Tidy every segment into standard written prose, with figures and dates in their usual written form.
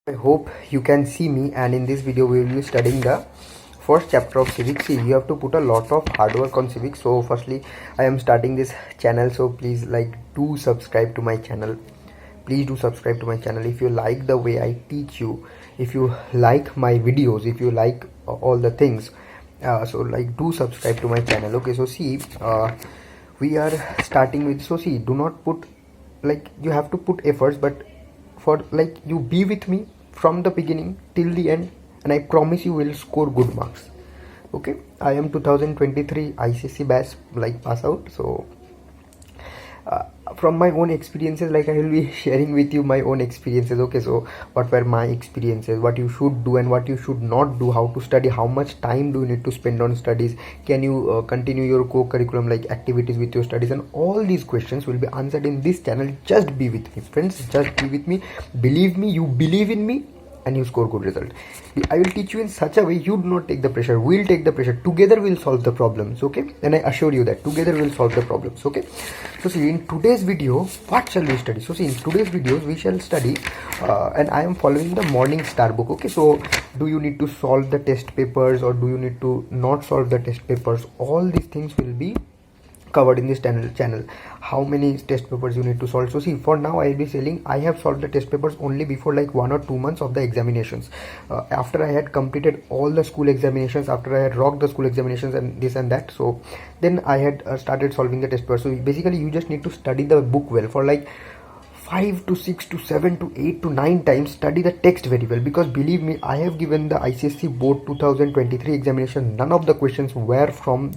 I hope you can see me, and in this video we will be studying the first chapter of civics. See, you have to put a lot of hard work on civics. So firstly, I am starting this channel, so please do subscribe to my channel. Please do subscribe to my channel if you like the way I teach you, if you like my videos, if you like all the things. Do subscribe to my channel. Okay, so see, we are starting with, so see, do not put, you have to put efforts, but for you be with me from the beginning till the end, and I promise you will score good marks. Okay, I am 2023 icse batch pass out. So from my own experiences, I will be sharing with you my own experiences. Okay, so what were my experiences, what you should do and what you should not do, how to study, how much time do you need to spend on studies, can you continue your co-curriculum activities with your studies, and all these questions will be answered in this channel. Just be with me, friends, just be with me. Believe me, you believe in me and you score good result. I will teach you in such a way you do not take the pressure. We'll take the pressure. Together we'll solve the problems. Okay, and I assure you that together we'll solve the problems. Okay, so see, in today's video, what shall we study? So see, in today's videos we shall study and I am following the morning star book. Okay, so do you need to solve the test papers or do you need to not solve the test papers? All these things will be covered in this channel. How many test papers you need to solve? So see, for now I'll be saying I have solved the test papers only before 1 or 2 months of the examinations. After I had completed all the school examinations, after I had rocked the school examinations and this and that, so then I had started solving the test papers. So basically you just need to study the book well for 5 to 6 to 7 to 8 to 9 times. Study the text very well, because believe me, I have given the ICSE board 2023 examination. None of the questions were from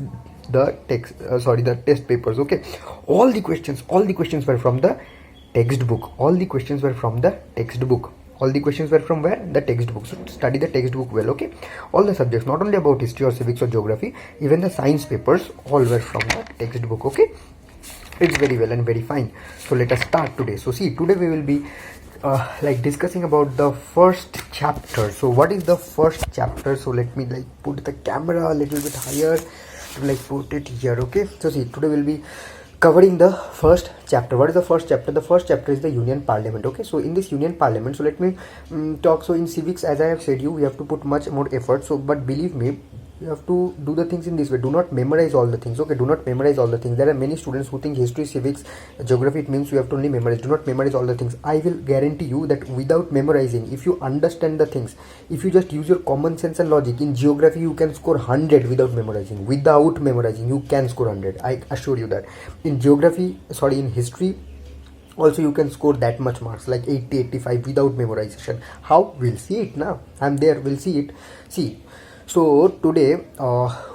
the text, the test papers. Okay, all the questions were from the textbook. All the questions were from the textbook. All the questions were from where? The textbook. So study the textbook well. Okay, all the subjects, not only about history or civics or geography, even the science papers, all were from the textbook. Okay, it's very well and very fine. So let us start today. So see, today we will be discussing about the first chapter. So what is the first chapter? So let me put the camera a little bit higher to put it here. Okay, so see, today we'll be covering the first chapter. What is the first chapter? The first chapter is the Union Parliament. Okay, so in this Union Parliament, so let me talk. So in civics, as I have said you, we have to put much more effort. So but believe me, you have to do the things in this way. Do not memorize all the things. Okay, do not memorize all the things. There are many students who think history, civics, geography, it means you have to only memorize. Do not memorize all the things. I will guarantee you that without memorizing, if you understand the things, if you just use your common sense and logic, in geography you can score 100 without memorizing. Without memorizing, you can score 100. I assure you that. In geography, in history, also you can score that much marks, 80, 85 without memorization. How? We'll see it now. I'm there. We'll see it. See. So today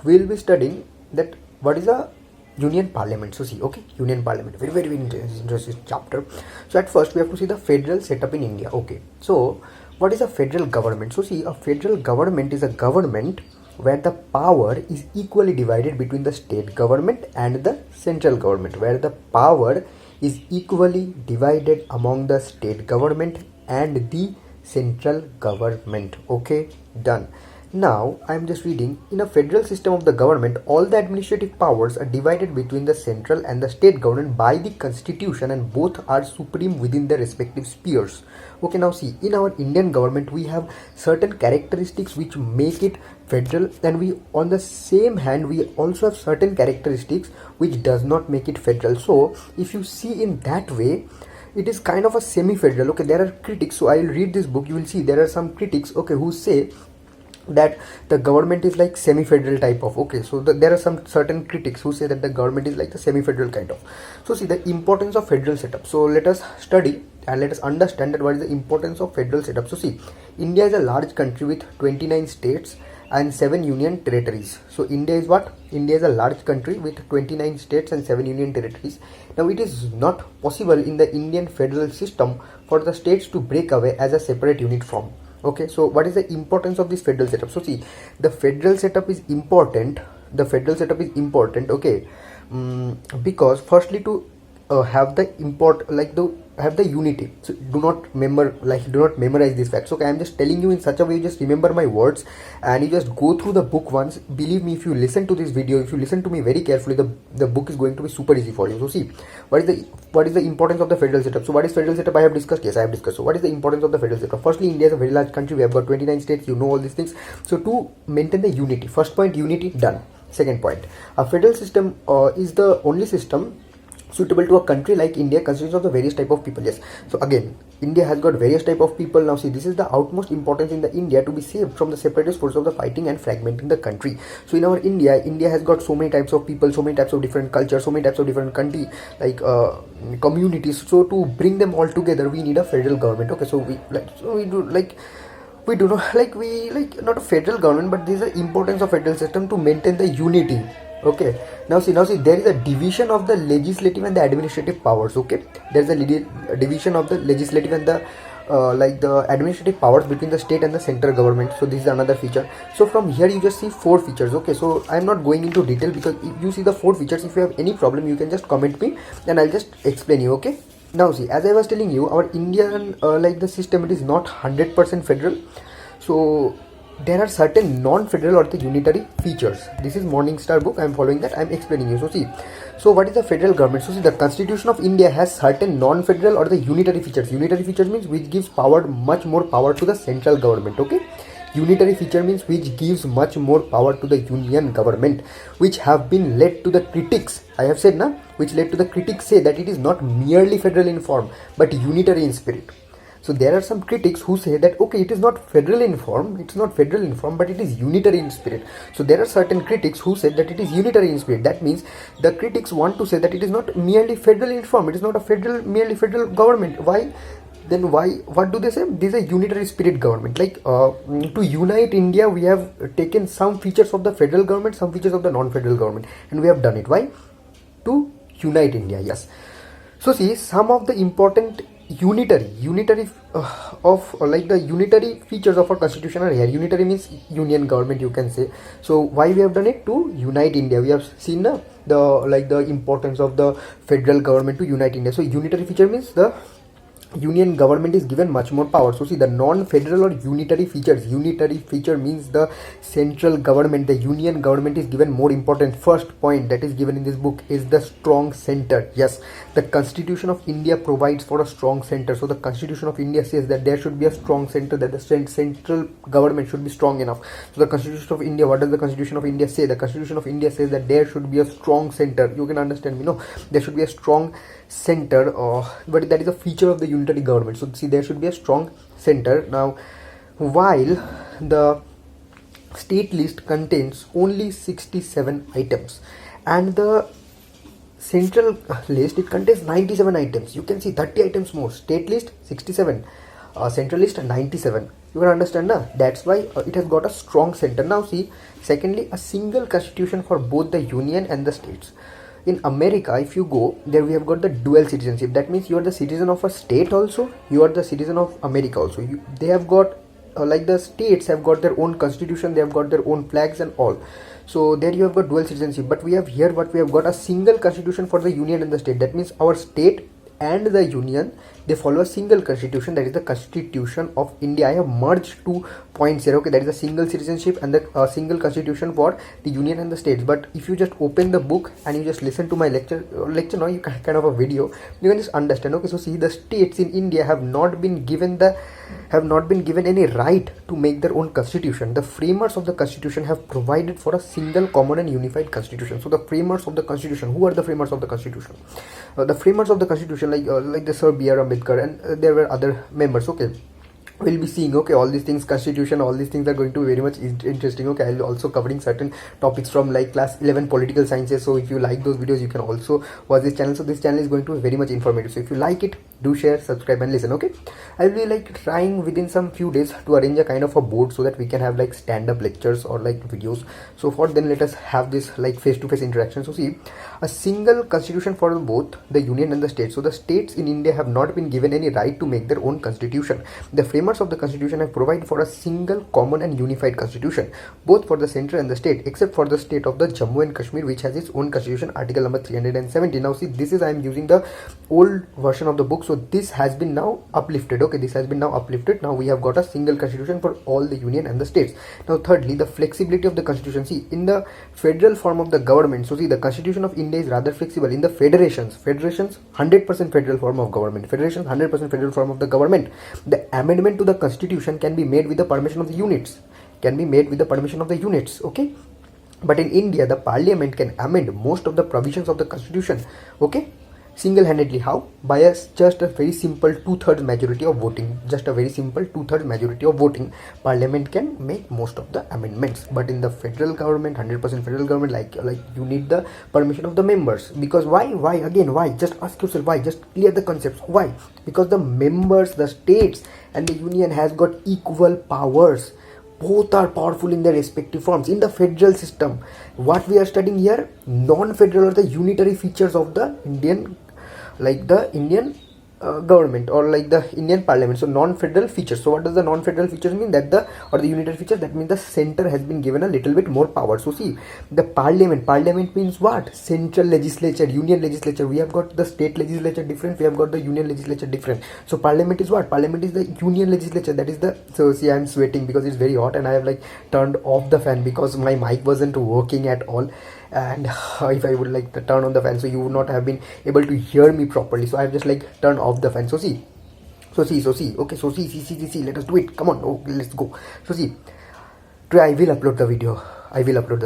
we'll be studying that what is a Union Parliament. So see, okay, Union Parliament, very very interesting chapter. So at first we have to see the federal setup in India. Okay, so what is a federal government? So see, a federal government is a government where the power is equally divided between the state government and the central government, where the power is equally divided among the state government and the central government. Okay, done. Now I am just reading, in a federal system of the government, all the administrative powers are divided between the central and the state government by the constitution, and both are supreme within their respective spheres. Okay, now see, in our Indian government we have certain characteristics which make it federal, and we on the same hand we also have certain characteristics which does not make it federal. So if you see in that way, it is kind of a semi-federal. Okay, there are critics, so I will read this book. You will see there are some critics, okay, who say that the government is semi-federal type of. Okay, so there are some certain critics who say that the government is the semi-federal kind of. So see, the importance of federal setup. So let us study and let us understand that what is the importance of federal setup. So see, India is a large country with 29 states and 7 union territories. So India is what? India is a large country with 29 states and 7 union territories. Now it is not possible in the Indian federal system for the states to break away as a separate unit form. Okay, so what is the importance of this federal setup? So see, the federal setup is important. The federal setup is important. Okay, because firstly to have the have the unity. So do not memorize these facts. Okay, I'm just telling you in such a way, you just remember my words and you just go through the book once. Believe me, if you listen to this video, if you listen to me very carefully, the book is going to be super easy for you. So see, what is the importance of the federal setup? So what is federal setup? I have discussed. Yes, I have discussed. So what is the importance of the federal setup? Firstly, India is a very large country. We have got 29 states. You know all these things. So to maintain the unity, first point, unity, done. Second point, a federal system is the only system suitable to a country like India, consisting of the various type of people. Yes, so again, India has got various type of people. Now see, this is the utmost importance in the India to be saved from the separatist force of the fighting and fragmenting the country. So in our India has got so many types of people, so many types of different cultures, so many types of different country communities. So to bring them all together, we need a federal government. Okay, so we do not not a federal government, but there is the importance of federal system to maintain the unity. Okay, now see there is a division of the legislative and the administrative powers. Okay, there is a division of the legislative and the the administrative powers between the state and the central government. So this is another feature. So from here you just see 4 features. Okay, so I'm not going into detail, because if you see the 4 features, if you have any problem, you can just comment me and I'll just explain you. Okay, now see, as I was telling you, our Indian the system, it is not 100% federal. So there are certain non-federal or the unitary features. This is Morningstar book, I am following that, I am explaining you. So see, so what is the federal government? So see, the Constitution of India has certain non-federal or the unitary features. Unitary features means which gives much more power to the central government. Okay, unitary feature means which gives much more power to the union government, which have been led to the critics. I have said na, which led to the critics say that it is not merely federal in form but unitary in spirit. So there are some critics who say that okay, it is not federal in form, but it is unitary in spirit. So there are certain critics who said that it is unitary in spirit. That means the critics want to say that it is not merely federal in form, it is not a merely federal government. Why? Then what do they say? This is a unitary spirit government. To unite India, we have taken some features of the federal government, some features of the non-federal government, and we have done it. Why? To unite India. Yes. So see, some of the important unitary features of our constitution are here. Unitary means union government, you can say. So why we have done it? To unite India. We have seen the importance of the federal government to unite India. So unitary feature means the union government is given much more power. So see, the non-federal or unitary features. Unitary feature means the central government, the union government is given more important. First point that is given in this book is the strong center. Yes, the Constitution of India provides for a strong center. So the Constitution of India says that there should be a strong center, that the central government should be strong enough. So the Constitution of India, what does the Constitution of India say? The Constitution of India says that there should be a strong center. You can understand me, no? There should be a strong center, but that is a feature of the unitary government. So see, there should be a strong center. Now, while the state list contains only 67 items and the central list, it contains 97 items. You can see 30 items more. State list 67, central list 97. You can understand now. That's why it has got a strong center. Now see, secondly, a single constitution for both the union and the states. In America, if you go there, we have got the dual citizenship. That means you are the citizen of a state also, you are the citizen of America also. They have got the states have got their own constitution, they have got their own flags and all. So there you have got dual citizenship. But we have here what we have got, a single constitution for the union and the state. That means our state and the union, they follow a single constitution, that is the Constitution of India. I have merged 2 points here. Okay, that is a single citizenship and the single constitution for the union and the states. But if you just open the book and you just listen to my lecture no, you can kind of a video, you can just understand. Okay, so see, the states in India have not been given any right to make their own constitution. The framers of the constitution have provided for a single, common and unified constitution. So the framers of the constitution, who are the framers of the constitution? The framers of the constitution, like the Sir B.R. Ambedkar, and there were other members. Okay, we'll be seeing, okay, all these things, constitution, all these things are going to be very much interesting. Okay, I'll be also covering certain topics from class 11 political sciences. So if you like those videos, you can also watch this channel. So this channel is going to be very much informative. So if you like it, do share, subscribe and listen. Okay, I'll be trying within some few days to arrange a kind of a board so that we can have stand-up lectures or videos. So for then, let us have this face-to-face interaction. So see, a single constitution for both the union and the states. So the states in India have not been given any right to make their own constitution. The framers framers of the constitution have provided for a single, common and unified constitution, both for the centre and the state, except for the state of the Jammu and Kashmir, which has its own constitution, article number 370. Now see, this is, I am using the old version of the book, so this has been now uplifted. Okay, this has been now uplifted. Now we have got a single constitution for all the union and the states. Now thirdly, the flexibility of the constitution. See, in the federal form of the government, so see, the constitution of India is rather flexible. In the federations 100% federal form of government, federations 100% federal form of the government, the amendment to the constitution can be made with the permission of the units, okay. But in India, the parliament can amend most of the provisions of the constitution, okay, single-handedly. How? By just a very simple 2/3 majority of voting. Just a very simple 2/3 majority of voting, parliament can make most of the amendments. But in the federal government, 100% federal government, like you need the permission of the members. Because why again, why? Just ask yourself why. Just clear the concepts. Why? Because the members, the states and the union has got equal powers. Both are powerful in their respective forms. In the federal system, what we are studying here, non-federal or the unitary features of the Indian, like the Indian government or like the Indian parliament. So non-federal features. So what does the non-federal features mean? That the, or the unitary features, that means the center has been given a little bit more power. So see, the parliament means what? Central legislature, union legislature. We have got the state legislature different, we have got the union legislature different. So parliament is what? Parliament is the union legislature. That is the, so see, I am sweating because it's very hot and I have like turned off the fan because my mic wasn't working at all. And if I would like to turn on the fan, so you would not have been able to hear me properly, so I have just like turned off the fan. So see, okay, so see, let us do it, come on, oh, let's go. So see, today I will upload the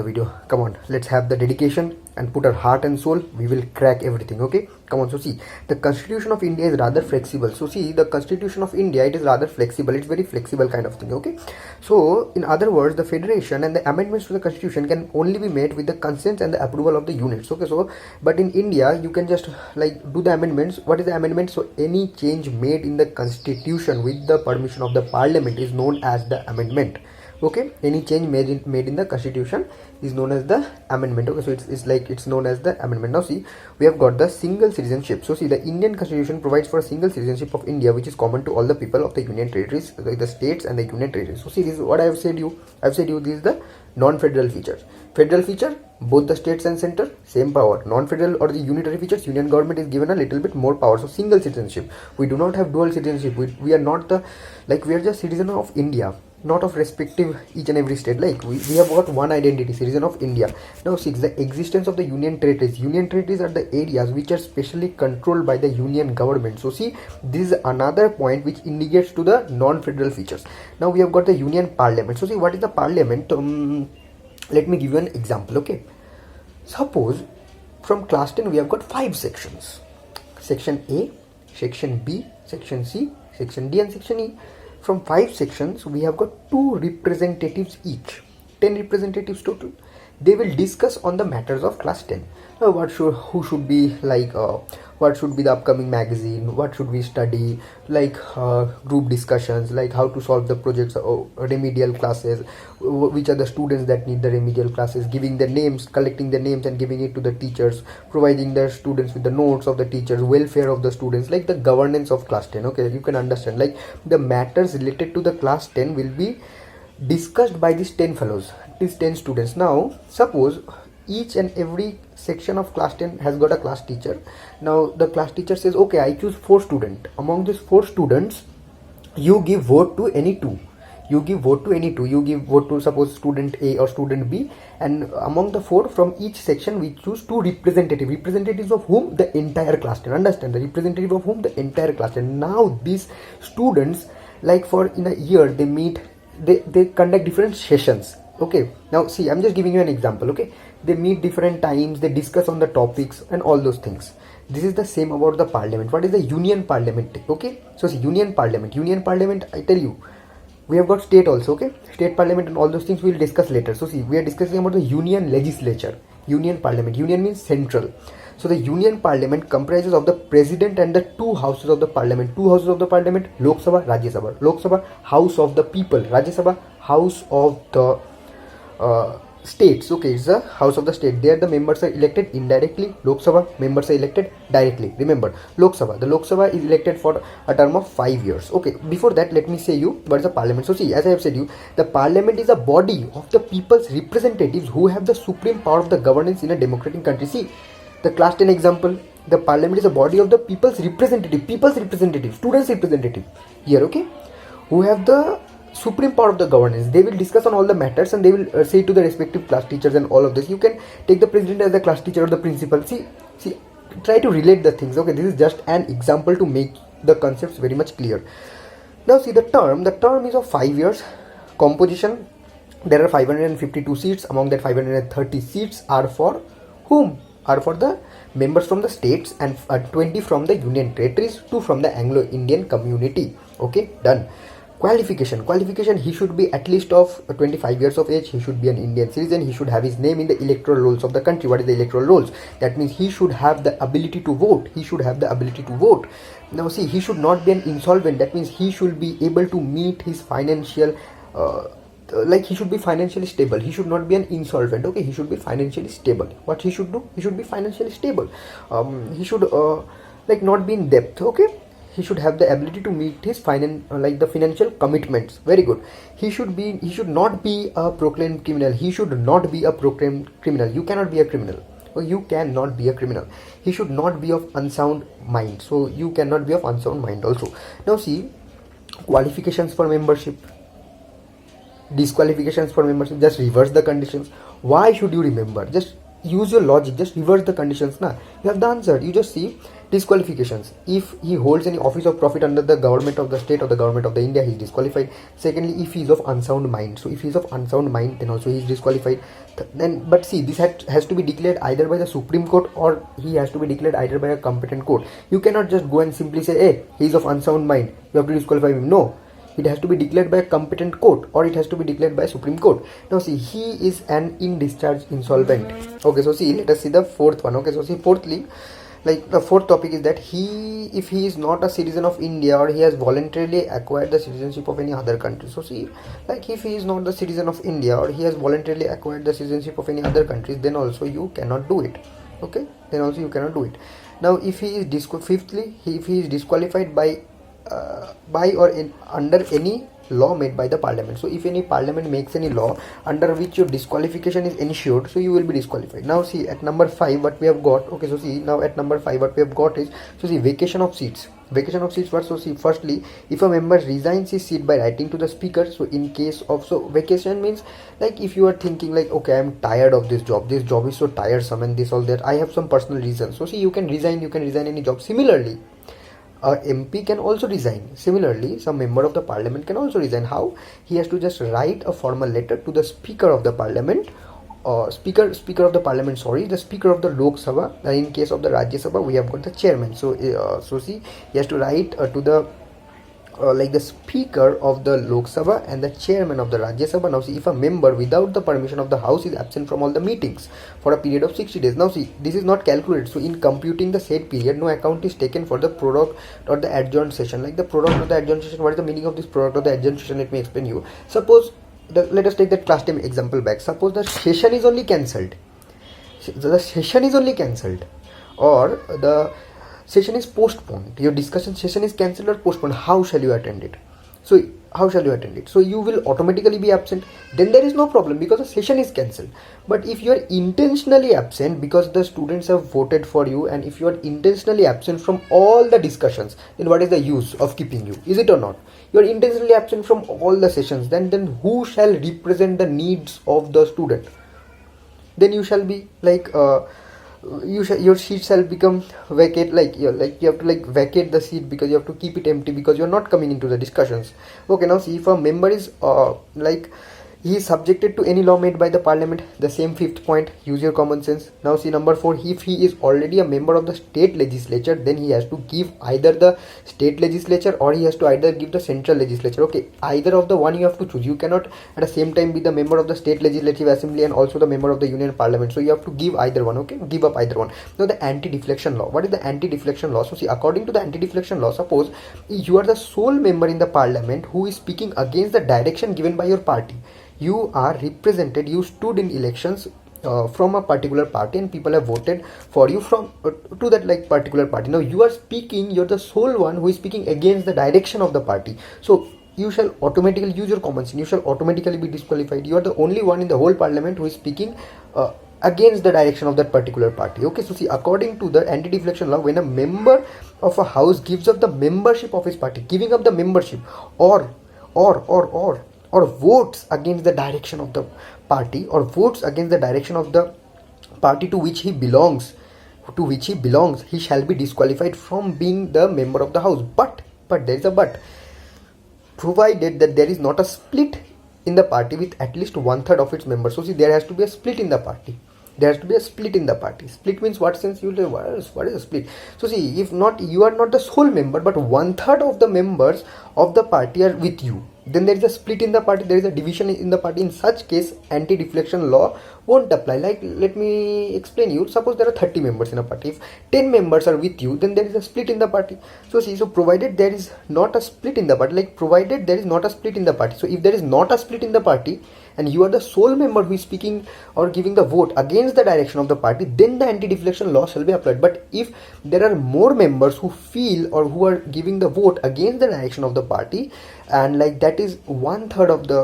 video, come on, let's have the dedication and put our heart and soul, we will crack everything, okay, come on. So see, the constitution of India is rather flexible. So see, the constitution of India, it is rather flexible, it's very flexible kind of thing, okay. So in other words, the federation and the amendments to the constitution can only be made with the consent and the approval of the units, okay. So but in India, you can just like do the amendments. What is the amendment? So any change made in the constitution with the permission of the parliament is known as the amendment, okay. Any change made in the constitution is known as the amendment, okay. So it's known as the amendment. Now see, we have got the single citizenship. So see, the Indian constitution provides for a single citizenship of India, which is common to all the people of the union territories, the states and the union territories. So see, this is what I have said you. This is the non-federal features. Federal feature, both the states and center, same power. Non-federal or the unitary features, union government is given a little bit more power. So single citizenship. We do not have dual citizenship. We are not the, like we are just citizen of India, not of respective each and every state. Like we have got one identity, citizen of India. Now 6, the existence of the union territories. Union territories are the areas which are specially controlled by the union government. So see, this is another point which indicates to the non-federal features. Now we have got the union parliament. So see, what is the parliament? Let me give you an example, okay. Suppose from class 10 we have got 5 sections. Section A, section B, section C, section D and section E. From 5 sections we have got 2 representatives each, 10 representatives total. They will discuss on the matters of class 10. Who should be like, what should be the upcoming magazine, what should we study, like group discussions, like how to solve the projects, remedial classes, which are the students that need the remedial classes, giving the names, collecting the names and giving it to the teachers, providing the students with the notes of the teachers, welfare of the students, like the governance of class 10, okay. You can understand, like the matters related to the class 10 will be discussed by these 10 fellows, these 10 students. Now suppose each and every section of class 10 has got a class teacher. Now the class teacher says, okay, I choose 4 students. Among these 4 students, you give vote to any 2. You give vote to suppose student A or student B, and among the 4 from each section we choose 2 representatives of whom? The entire class 10. Understand? The representative of whom? The entire class 10. Now these students, like for in a year they meet, they conduct different sessions, okay. Now see, I'm just giving you an example, okay. They meet different times, they discuss on the topics and all those things. This is the same about the parliament. What is the union parliament, okay? So see, union parliament, I tell you, we have got state also, okay. State parliament and all those things we will discuss later. So see, we are discussing about the union legislature, union parliament. Union means central. So the union parliament comprises of the president and the 2 houses of the parliament. 2 houses of the parliament, Lok Sabha, Rajya Sabha. Lok Sabha, house of the people. Rajya Sabha, house of the states. Okay, it's the house of the state. There the members are elected indirectly. Lok Sabha members are elected directly. Remember, the Lok Sabha is elected for a term of 5 years. Okay, before that let me say you what is the parliament. So see, as I have said you, the parliament is a body of the people's representatives who have the supreme power of the governance in a democratic country. See the class 10 example, the parliament is a body of the people's representative, students representative here. Okay, who have the supreme power of the governance. They will discuss on all the matters and they will say to the respective class teachers and all of this. You can take the president as the class teacher or the principal. See, try to relate the things. Okay, this is just an example to make the concepts very much clear. Now see the term is of 5 years. Composition, there are 552 seats. Among that 530 seats are for whom? Are for the members from the states, and 20 from the union territories, 2 from the Anglo-Indian community. Okay, done. Qualification, he should be at least of 25 years of age, he should be an Indian citizen, he should have his name in the electoral rolls of the country. What is the electoral rolls? That means he should have the ability to vote. Now see, he should not be an insolvent. That means he should be able to meet his financial he should be financially stable. He should not be an insolvent. Okay, he should be financially stable. What he should do? He should be financially stable. He should not be in debt. Okay, he should have the ability to meet his the financial commitments. Very good. He should not be a proclaimed criminal. You cannot be a criminal. You cannot be a criminal. He should not be of unsound mind. So you cannot be of unsound mind also. Now see, qualifications for membership, disqualifications for membership. Just reverse the conditions. Why should you remember? Just use your logic. Just reverse the conditions. You have the answer. You just see disqualifications. If he holds any office of profit under the government of the state or the government of the India, he is disqualified. Secondly, if he is of unsound mind. So if he is of unsound mind, then also he is disqualified. But see, this has to be declared either by the Supreme Court or he has to be declared either by a competent court. You cannot just go and simply say, hey, he is of unsound mind, you have to disqualify him. No. It has to be declared by a competent court or it has to be declared by Supreme Court. Now see, he is an in-discharge insolvent. Okay, so see, let us see the fourth one. Okay, so see, fourthly, the fourth topic is that if he is not a citizen of India or he has voluntarily acquired the citizenship of any other country. So see, if he is not the citizen of India or he has voluntarily acquired the citizenship of any other countries, then also you cannot do it. Okay, then also you cannot do it. Now if he is if he is disqualified by or under any law made by the parliament. So if any parliament makes any law under which your disqualification is ensured, so you will be disqualified. Now see, at number 5 what we have got. Okay, so see, now at number 5 what we have got is, so see, vacation of seats. What? So see, firstly, if a member resigns his seat by writing to the speaker, so in case of, so vacation means if you are thinking okay, I am tired of this job is so tiresome and this all that, I have some personal reasons. So see, you can resign any job. Similarly, a MP can also resign. Similarly, some member of the parliament can also resign. How? He has to just write a formal letter to the speaker of the parliament, the speaker of the Lok Sabha. In case of the Rajya Sabha, we have got the chairman. So see, he has to write to the the speaker of the Lok Sabha and the chairman of the Rajya Sabha. Now see, if a member without the permission of the house is absent from all the meetings for a period of 60 days. Now see, this is not calculated. So in computing the said period, no account is taken for the prorogue or the adjourned session. The prorogue or the adjourned session, what is the meaning of this prorogue or the adjourned session? Let me explain you. Suppose, let us take that class 10 example back. Suppose the session is only cancelled. Or the session is postponed. Your discussion session is cancelled or postponed. How shall you attend it? So you will automatically be absent. Then there is no problem because the session is cancelled. But if you are intentionally absent because the students have voted for you, and if you are intentionally absent from all the discussions, then what is the use of keeping you? Is it or not? You are intentionally absent from all the sessions. Then who shall represent the needs of the student? Then you shall be your seat shall become vacate. You have to vacate the seat because you have to keep it empty because you are not coming into the discussions. Okay, now see, if a member is he is subjected to any law made by the parliament, the same fifth point, use your common sense. Now see, number 4, if he is already a member of the state legislature, then he has to give either the state legislature or he has to either give the central legislature. Okay, either of the one you have to choose. You cannot at the same time be the member of the state legislative assembly and also the member of the union parliament. So you have to give either one. Okay, give up either one. Now the anti-deflection law. What is the anti-deflection law? So see, according to the anti-deflection law, suppose you are the sole member in the parliament who is speaking against the direction given by your party. you are represented, you stood in elections from a particular party, and people have voted for you from to that like particular party. Now you are speaking, you're the sole one who is speaking against the direction of the party, so you shall automatically use your common sense, you shall automatically be disqualified. You are the only one in the whole parliament who is speaking against the direction of that particular party. Okay, so see, according to the anti-deflection law, when a member of a house gives up the membership of his party, giving up the membership, or votes against the direction of the party, or votes against the direction of the party to which he belongs, he shall be disqualified from being the member of the house. But there is a but. Provided that there is not a split in the party with at least 1/3 of its members. So see, there has to be a split in the party. Split means what? Sense you say, what is a split? So see, if not, you are not the sole member, but 1/3 of the members of the party are with you, then there is a split in the party, there is a division in the party. In such case, anti-deflection law won't apply. Like, let me explain you. Suppose there are 30 members in a party. If 10 members are with you, then there is a split in the party. So see, so provided there is not a split in the party, so if there is not a split in the party, and you are the sole member who is speaking or giving the vote against the direction of the party, then the anti-deflection law shall be applied. But if there are more members who feel or who are giving the vote against the direction of the party, and like that is 1/3 of the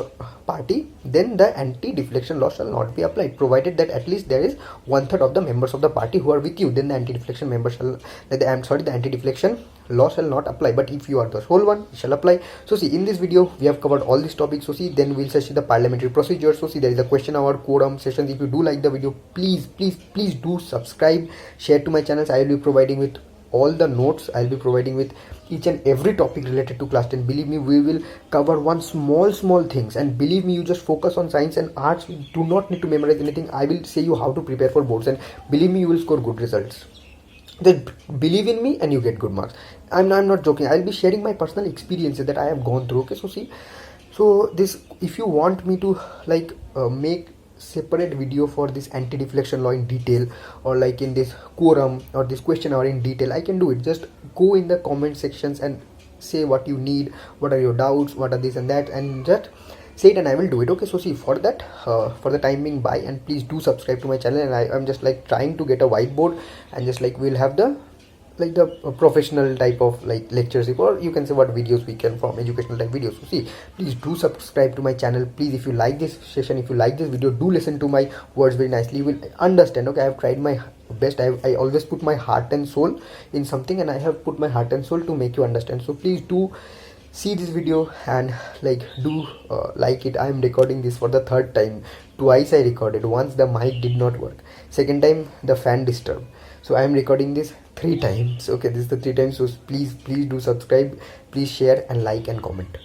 party, then the anti-deflection law shall not be applied. Provided that at least there is 1/3 of the members of the party who are with you, then the anti-deflection the anti-deflection law shall not apply. But if you are the sole one, it shall apply. So see, in this video we have covered all these topics. So see, then we'll see the parliamentary procedure. So see, there is a question hour, quorum, sessions. If you do like the video, please do subscribe, share to my channels. I will be providing with all the notes. I'll be providing with each and every topic related to class 10. Believe me, we will cover one small things, and believe me, you just focus on science and arts. You do not need to memorize anything. I will say you how to prepare for boards, and believe me, you will score good results. Just believe in me and you get good marks. I'm not joking. I'll be sharing my personal experiences that I have gone through. Okay, so see, so this, if you want me to like make separate video for this anti-deflection law in detail, or like in this quorum or this question hour in detail, I can do it. Just go in the comment sections and say what you need, what are your doubts, what are this and that, and just say it and I will do it. Okay, so see, for that for the time being, bye, and please do subscribe to my channel. And I'm just like trying to get a whiteboard, and just like we'll have the like the professional type of like lectures, or you can say what videos we can from educational type videos. So see, please do subscribe to my channel. Please, if you like this session, if you like this video, do listen to my words very nicely. You will understand. Okay, I have tried my best. I always put my heart and soul in something, and I have put my heart and soul to make you understand. So please do see this video and like do like it. I am recording this for the 3rd time. Twice I recorded. Once the mic did not work, second time the fan disturbed, so I am recording this 3 times. Okay, this is the 3 times. So please do subscribe, please share and like and comment.